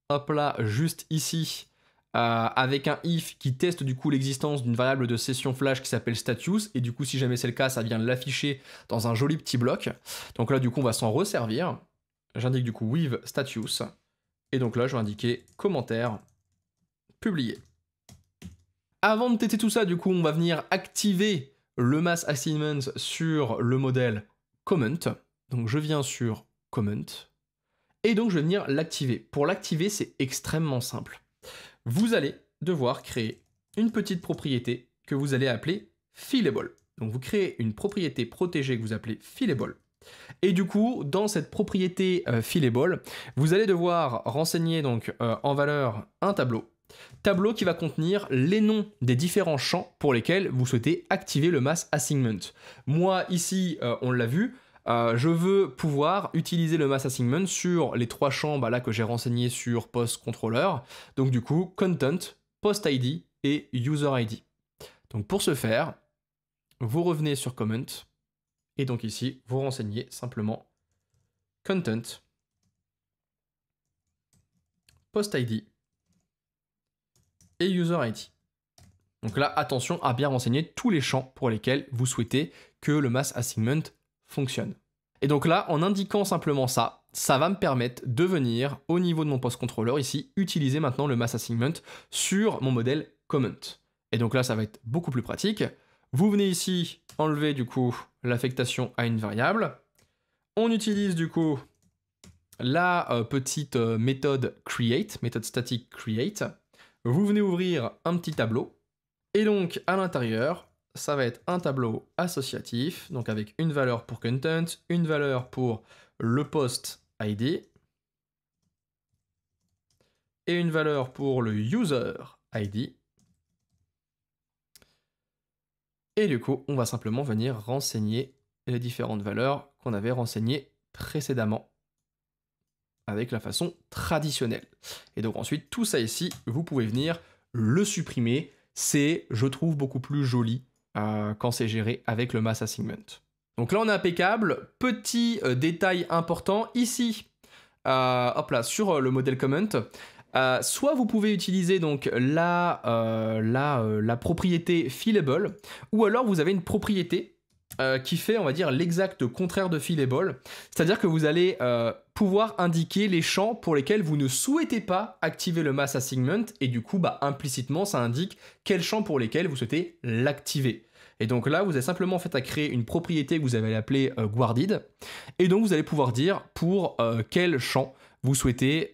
hop là, juste ici, avec un if qui teste du coup l'existence d'une variable de session flash qui s'appelle status, et du coup si jamais c'est le cas, ça vient l'afficher dans un joli petit bloc. Donc là du coup on va s'en resservir. J'indique du coup with status, et donc là je vais indiquer commentaire publié. Avant de tester tout ça, du coup on va venir activer le mass assignment sur le modèle comment. Donc je viens sur comment et donc je vais venir l'activer. Pour l'activer, c'est extrêmement simple. Vous allez devoir créer une petite propriété que vous allez appeler fillable. Donc vous créez une propriété protégée que vous appelez fillable. Et du coup, dans cette propriété fillable, vous allez devoir renseigner donc en valeur un tableau. Tableau qui va contenir les noms des différents champs pour lesquels vous souhaitez activer le mass assignment. Moi, ici, on l'a vu, je veux pouvoir utiliser le mass assignment sur les trois champs là, que j'ai renseignés sur post controller. Donc du coup, content, post ID et user ID. Donc pour ce faire, vous revenez sur comment et donc ici, vous renseignez simplement content, post ID et user ID. Donc là, attention à bien renseigner tous les champs pour lesquels vous souhaitez que le mass assignment fonctionne. Et donc là, en indiquant simplement ça, ça va me permettre de venir, au niveau de mon post controller ici, utiliser maintenant le mass assignment sur mon modèle comment. Et donc là, ça va être beaucoup plus pratique. Vous venez ici enlever du coup l'affectation à une variable. On utilise du coup la petite méthode create, méthode statique create. Vous venez ouvrir un petit tableau, et donc à l'intérieur, ça va être un tableau associatif, donc avec une valeur pour content, une valeur pour le post ID, et une valeur pour le user ID. Et du coup, on va simplement venir renseigner les différentes valeurs qu'on avait renseignées précédemment avec la façon traditionnelle. Et donc ensuite, tout ça ici, vous pouvez venir le supprimer. C'est, je trouve, beaucoup plus joli quand c'est géré avec le mass assignment. Donc là, on est impeccable. Petit détail important, ici, hop là, sur le modèle comment, soit vous pouvez utiliser donc la propriété fillable, ou alors vous avez une propriété qui fait, on va dire, l'exact contraire de fillable, c'est-à-dire que vous allez pouvoir indiquer les champs pour lesquels vous ne souhaitez pas activer le mass assignment, et du coup, implicitement, ça indique quels champs pour lesquels vous souhaitez l'activer. Et donc là, vous avez simplement fait à créer une propriété que vous avez appelée guarded, et donc vous allez pouvoir dire pour quel champ vous souhaitez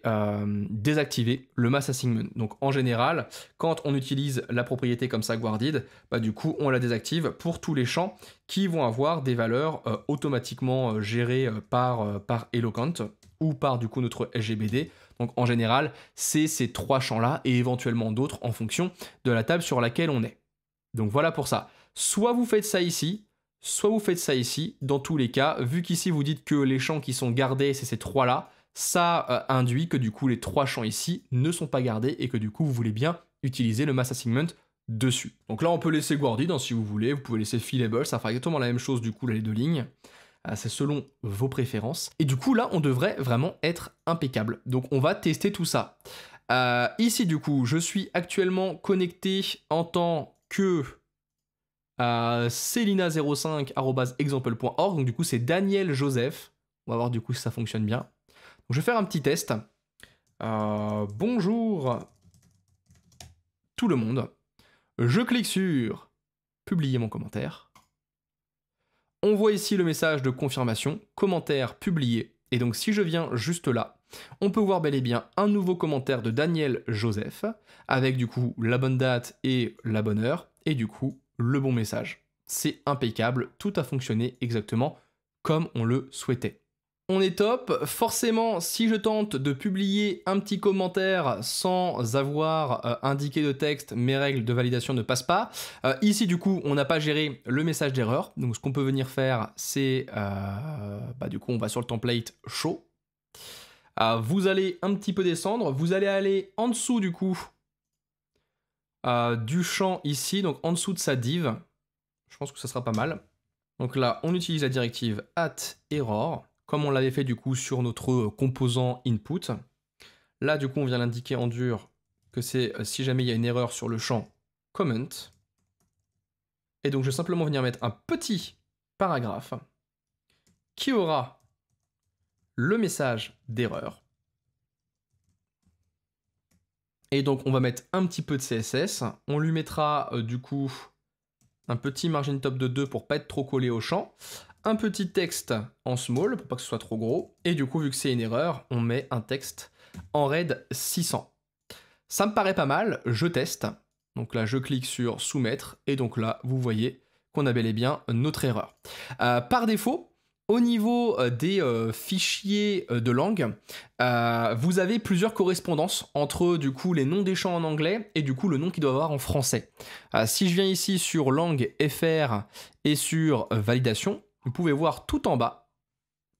désactiver le mass assignment. Donc en général, quand on utilise la propriété comme ça guarded, du coup on la désactive pour tous les champs qui vont avoir des valeurs automatiquement gérées par Eloquent ou par du coup notre SGBD. Donc en général, c'est ces trois champs-là et éventuellement d'autres en fonction de la table sur laquelle on est. Donc voilà pour ça. Soit vous faites ça ici, soit vous faites ça ici. Dans tous les cas, vu qu'ici vous dites que les champs qui sont gardés, c'est ces trois-là, ça induit que du coup les 3 champs ici ne sont pas gardés et que du coup vous voulez bien utiliser le mass assignment dessus. Donc là on peut laisser guarded si vous voulez, vous pouvez laisser fillable, ça fera exactement la même chose du coup là les 2 lignes. C'est selon vos préférences. Et du coup là on devrait vraiment être impeccable. Donc on va tester tout ça. Ici du coup je suis actuellement connecté en tant que celina05@example.org. Donc du coup c'est Daniel Joseph. On va voir du coup si ça fonctionne bien. Donc, je vais faire un petit test. Bonjour tout le monde. Je clique sur publier mon commentaire. On voit ici le message de confirmation, commentaire publié. Et donc si je viens juste là, on peut voir bel et bien un nouveau commentaire de Daniel Joseph, avec du coup la bonne date et la bonne heure, et du coup le bon message. C'est impeccable, tout a fonctionné exactement comme on le souhaitait. On est top. Forcément, si je tente de publier un petit commentaire sans avoir indiqué de texte, mes règles de validation ne passent pas. Ici, du coup, on n'a pas géré le message d'erreur. Donc, ce qu'on peut venir faire, c'est... du coup, on va sur le template show. Vous allez un petit peu descendre. Vous allez aller en dessous, du coup, du champ ici. Donc, en dessous de sa div. Je pense que ça sera pas mal. Donc là, on utilise la directive @error. Comme on l'avait fait du coup sur notre composant input. Là, du coup, on vient l'indiquer en dur que c'est si jamais il y a une erreur sur le champ comment. Et donc, je vais simplement venir mettre un petit paragraphe qui aura le message d'erreur. Et donc, on va mettre un petit peu de CSS. On lui mettra du coup un petit margin top de 2 pour pas être trop collé au champ. Un petit texte en small pour pas que ce soit trop gros. Et du coup, vu que c'est une erreur, on met un texte en red 600. Ça me paraît pas mal, je teste. Donc là, je clique sur soumettre. Et donc là, vous voyez qu'on a bel et bien notre erreur. Par défaut, au niveau des fichiers de langue, vous avez plusieurs correspondances entre du coup les noms des champs en anglais et du coup le nom qu'il doit avoir en français. Si je viens ici sur langue FR et sur validation, vous pouvez voir tout en bas.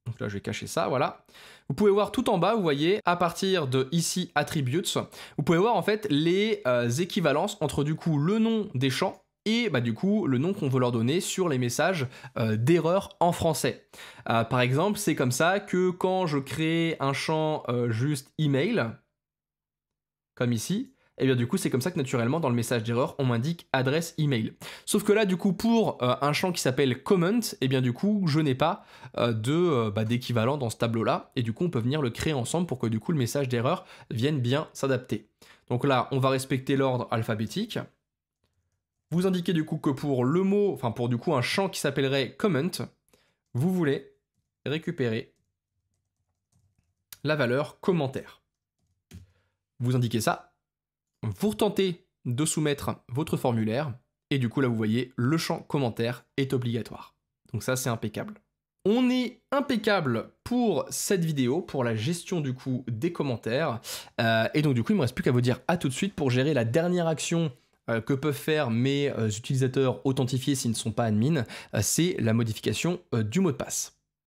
Donc là, je vais cacher ça, voilà. Vous pouvez voir tout en bas, vous voyez, à partir de ici attributes, vous pouvez voir en fait les équivalences entre du coup le nom des champs et du coup le nom qu'on veut leur donner sur les messages d'erreur en français. Par exemple, c'est comme ça que quand je crée un champ juste email, comme ici, et bien du coup c'est comme ça que naturellement dans le message d'erreur on m'indique adresse email. Sauf que là du coup pour un champ qui s'appelle comment, et bien du coup je n'ai pas d'équivalent dans ce tableau là, et du coup on peut venir le créer ensemble pour que du coup le message d'erreur vienne bien s'adapter. Donc là on va respecter l'ordre alphabétique. Vous indiquez du coup que pour le mot, enfin pour du coup un champ qui s'appellerait comment, vous voulez récupérer la valeur commentaire. Vous indiquez ça. Vous retentez de soumettre votre formulaire et du coup là vous voyez le champ commentaire est obligatoire. Donc ça c'est impeccable. On est impeccable pour cette vidéo, pour la gestion du coup des commentaires. Et donc du coup il ne me reste plus qu'à vous dire à tout de suite pour gérer la dernière action que peuvent faire mes utilisateurs authentifiés s'ils ne sont pas admin, c'est la modification du mot de passe.